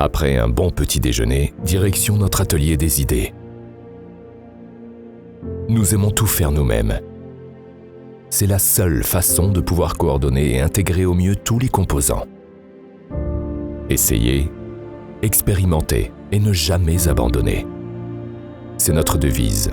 Après un bon petit déjeuner, direction notre atelier des idées. Nous aimons tout faire nous-mêmes. C'est la seule façon de pouvoir coordonner et intégrer au mieux tous les composants. Essayer, expérimenter et ne jamais abandonner. C'est notre devise.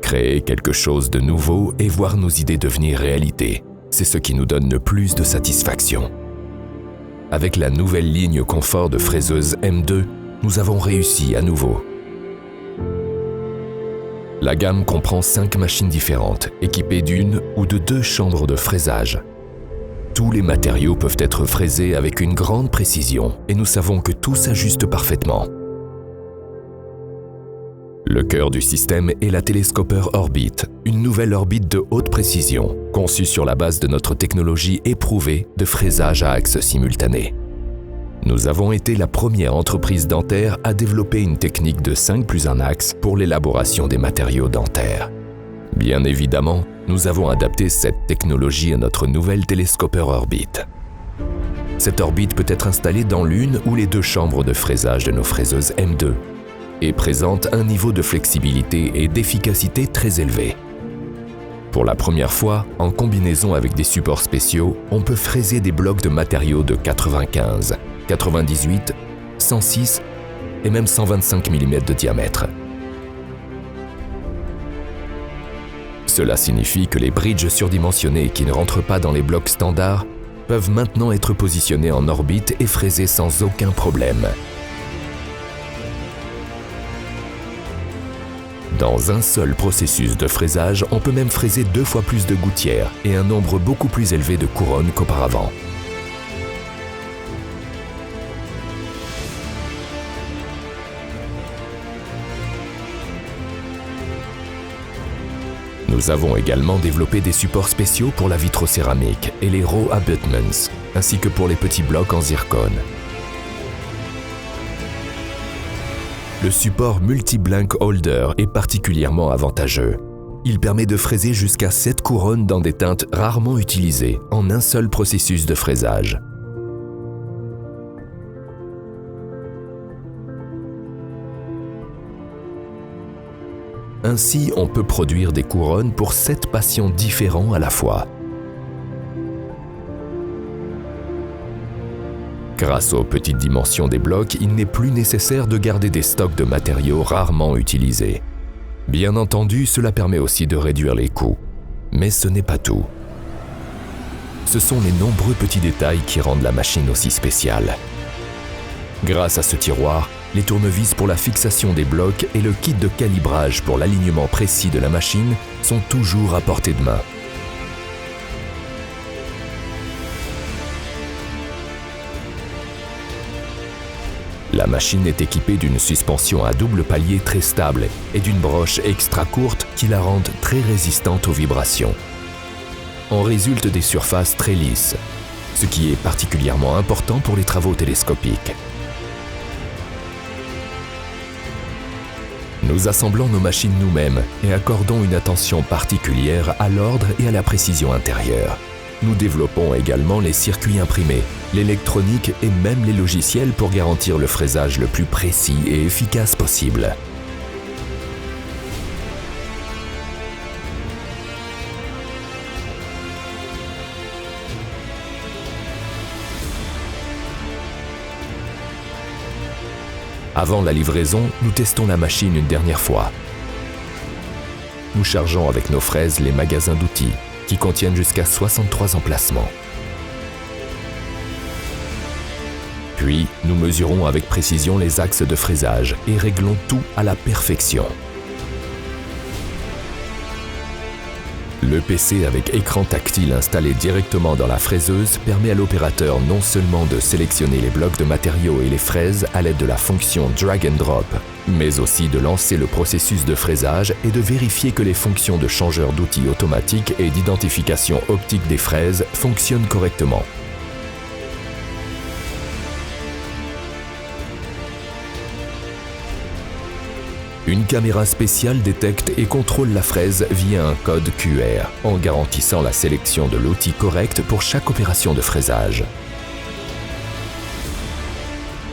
Créer quelque chose de nouveau et voir nos idées devenir réalité, c'est ce qui nous donne le plus de satisfaction. Avec la nouvelle ligne confort de fraiseuse M2, nous avons réussi à nouveau. La gamme comprend 5 machines différentes, équipées d'une ou de 2 chambres de fraisage. Tous les matériaux peuvent être fraisés avec une grande précision et nous savons que tout s'ajuste parfaitement. Le cœur du système est la Telescoper Orbit, une nouvelle orbite de haute précision, conçue sur la base de notre technologie éprouvée de fraisage à axe simultané. Nous avons été la première entreprise dentaire à développer une technique de 5+1 axe pour l'élaboration des matériaux dentaires. Bien évidemment, nous avons adapté cette technologie à notre nouvelle Telescoper Orbit. Cette orbite peut être installée dans l'une ou les 2 chambres de fraisage de nos fraiseuses M2 et présente un niveau de flexibilité et d'efficacité très élevé. Pour la première fois, en combinaison avec des supports spéciaux, on peut fraiser des blocs de matériaux de 95, 98, 106 et même 125 mm de diamètre. Cela signifie que les bridges surdimensionnés qui ne rentrent pas dans les blocs standards peuvent maintenant être positionnés en orbite et fraisés sans aucun problème. Dans un seul processus de fraisage, on peut même fraiser 2 fois plus de gouttières et un nombre beaucoup plus élevé de couronnes qu'auparavant. Nous avons également développé des supports spéciaux pour la vitrocéramique et les raw abutments, ainsi que pour les petits blocs en zircone. Le support multi-blank holder est particulièrement avantageux. Il permet de fraiser jusqu'à 7 couronnes dans des teintes rarement utilisées en un seul processus de fraisage. Ainsi, on peut produire des couronnes pour 7 patients différents à la fois. Grâce aux petites dimensions des blocs, il n'est plus nécessaire de garder des stocks de matériaux rarement utilisés. Bien entendu, cela permet aussi de réduire les coûts. Mais ce n'est pas tout. Ce sont les nombreux petits détails qui rendent la machine aussi spéciale. Grâce à ce tiroir, les tournevis pour la fixation des blocs et le kit de calibrage pour l'alignement précis de la machine sont toujours à portée de main. La machine est équipée d'une suspension à double palier très stable et d'une broche extra courte qui la rendent très résistante aux vibrations. En résultent des surfaces très lisses, ce qui est particulièrement important pour les travaux télescopiques. Nous assemblons nos machines nous-mêmes et accordons une attention particulière à l'ordre et à la précision intérieure. Nous développons également les circuits imprimés, l'électronique et même les logiciels pour garantir le fraisage le plus précis et efficace possible. Avant la livraison, nous testons la machine une dernière fois. Nous chargeons avec nos fraises les magasins d'outils, qui contiennent jusqu'à 63 emplacements. Puis, nous mesurons avec précision les axes de fraisage et réglons tout à la perfection. Le PC avec écran tactile installé directement dans la fraiseuse permet à l'opérateur non seulement de sélectionner les blocs de matériaux et les fraises à l'aide de la fonction drag and drop, mais aussi de lancer le processus de fraisage et de vérifier que les fonctions de changeur d'outils automatique et d'identification optique des fraises fonctionnent correctement. Une caméra spéciale détecte et contrôle la fraise via un code QR, en garantissant la sélection de l'outil correct pour chaque opération de fraisage.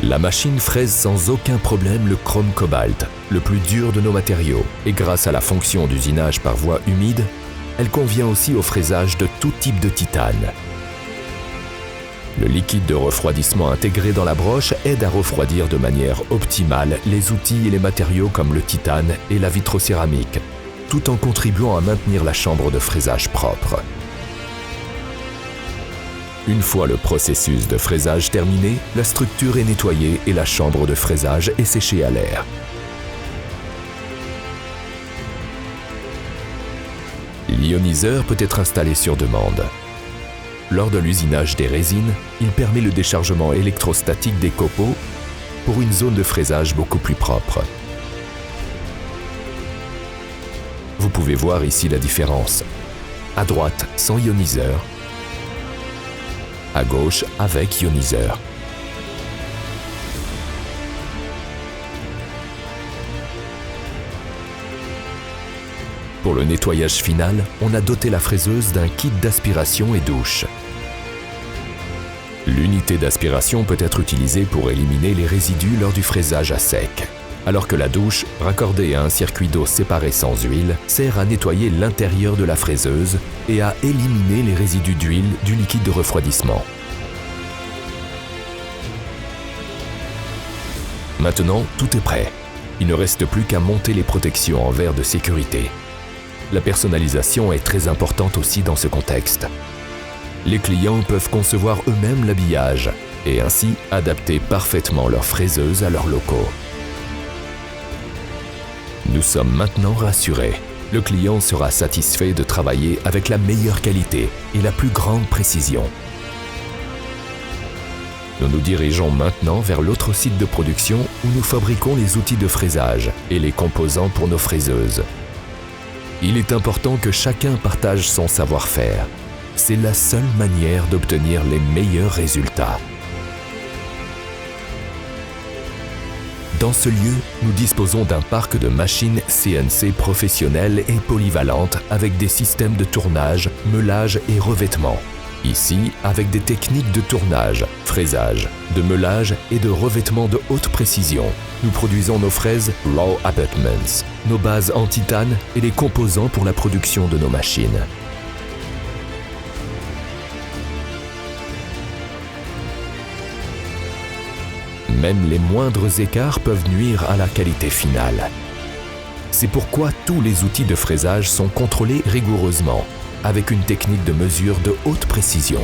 La machine fraise sans aucun problème le chrome cobalt, le plus dur de nos matériaux, et grâce à la fonction d'usinage par voie humide, elle convient aussi au fraisage de tout type de titane. Le liquide de refroidissement intégré dans la broche aide à refroidir de manière optimale les outils et les matériaux comme le titane et la vitrocéramique, tout en contribuant à maintenir la chambre de fraisage propre. Une fois le processus de fraisage terminé, la structure est nettoyée et la chambre de fraisage est séchée à l'air. L'ioniseur peut être installé sur demande. Lors de l'usinage des résines, il permet le déchargement électrostatique des copeaux pour une zone de fraisage beaucoup plus propre. Vous pouvez voir ici la différence. À droite, sans ioniseur. À gauche, avec ioniseur. Pour le nettoyage final, on a doté la fraiseuse d'un kit d'aspiration et douche. L'unité d'aspiration peut être utilisée pour éliminer les résidus lors du fraisage à sec, alors que la douche, raccordée à un circuit d'eau séparé sans huile, sert à nettoyer l'intérieur de la fraiseuse et à éliminer les résidus d'huile du liquide de refroidissement. Maintenant, tout est prêt. Il ne reste plus qu'à monter les protections en verre de sécurité. La personnalisation est très importante aussi dans ce contexte. Les clients peuvent concevoir eux-mêmes l'habillage et ainsi adapter parfaitement leur fraiseuse à leurs locaux. Nous sommes maintenant rassurés. Le client sera satisfait de travailler avec la meilleure qualité et la plus grande précision. Nous nous dirigeons maintenant vers l'autre site de production où nous fabriquons les outils de fraisage et les composants pour nos fraiseuses. Il est important que chacun partage son savoir-faire. C'est la seule manière d'obtenir les meilleurs résultats. Dans ce lieu, nous disposons d'un parc de machines CNC professionnelles et polyvalentes avec des systèmes de tournage, meulage et revêtement. Ici, avec des techniques de tournage, fraisage, de meulage et de revêtement de haute précision, nous produisons nos fraises Raw Abutments, nos bases en titane et les composants pour la production de nos machines. Même les moindres écarts peuvent nuire à la qualité finale. C'est pourquoi tous les outils de fraisage sont contrôlés rigoureusement, avec une technique de mesure de haute précision.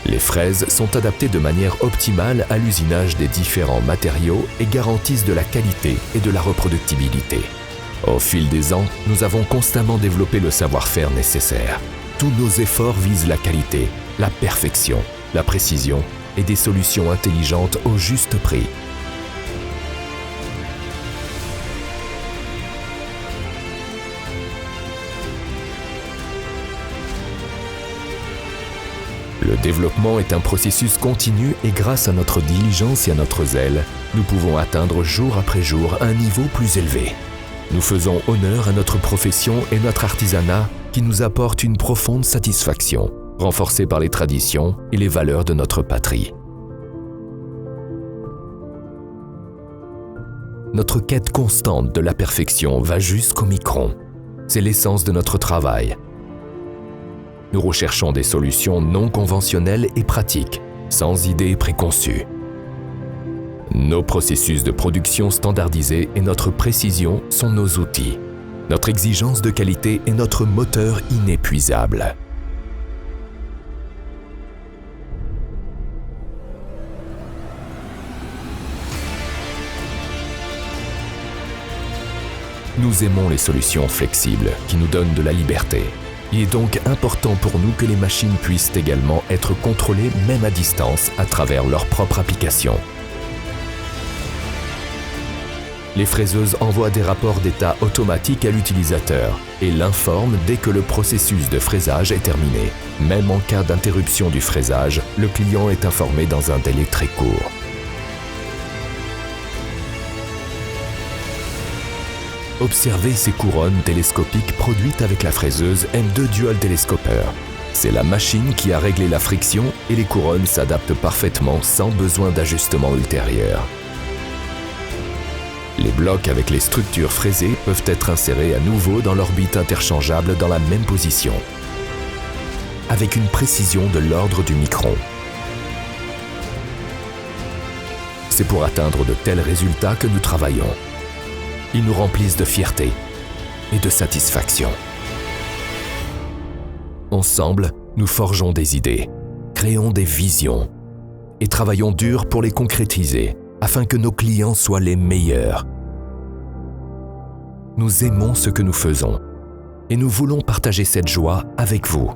Les fraises sont adaptées de manière optimale à l'usinage des différents matériaux et garantissent de la qualité et de la reproductibilité. Au fil des ans, nous avons constamment développé le savoir-faire nécessaire. Tous nos efforts visent la qualité, la perfection, la précision et des solutions intelligentes au juste prix. Le développement est un processus continu et grâce à notre diligence et à notre zèle, nous pouvons atteindre jour après jour un niveau plus élevé. Nous faisons honneur à notre profession et notre artisanat qui nous apporte une profonde satisfaction, renforcée par les traditions et les valeurs de notre patrie. Notre quête constante de la perfection va jusqu'au micron. C'est l'essence de notre travail. Nous recherchons des solutions non conventionnelles et pratiques, sans idées préconçues. Nos processus de production standardisés et notre précision sont nos outils. Notre exigence de qualité est notre moteur inépuisable. Nous aimons les solutions flexibles qui nous donnent de la liberté. Il est donc important pour nous que les machines puissent également être contrôlées même à distance à travers leur propre application. Les fraiseuses envoient des rapports d'état automatiques à l'utilisateur et l'informent dès que le processus de fraisage est terminé. Même en cas d'interruption du fraisage, le client est informé dans un délai très court. Observez ces couronnes télescopiques produites avec la fraiseuse M2 Dual Telescoper. C'est la machine qui a réglé la friction et les couronnes s'adaptent parfaitement sans besoin d'ajustement ultérieur. Les blocs avec les structures fraisées peuvent être insérés à nouveau dans l'orbite interchangeable dans la même position, avec une précision de l'ordre du micron. C'est pour atteindre de tels résultats que nous travaillons. Ils nous remplissent de fierté et de satisfaction. Ensemble, nous forgeons des idées, créons des visions et travaillons dur pour les concrétiser afin que nos clients soient les meilleurs. Nous aimons ce que nous faisons et nous voulons partager cette joie avec vous.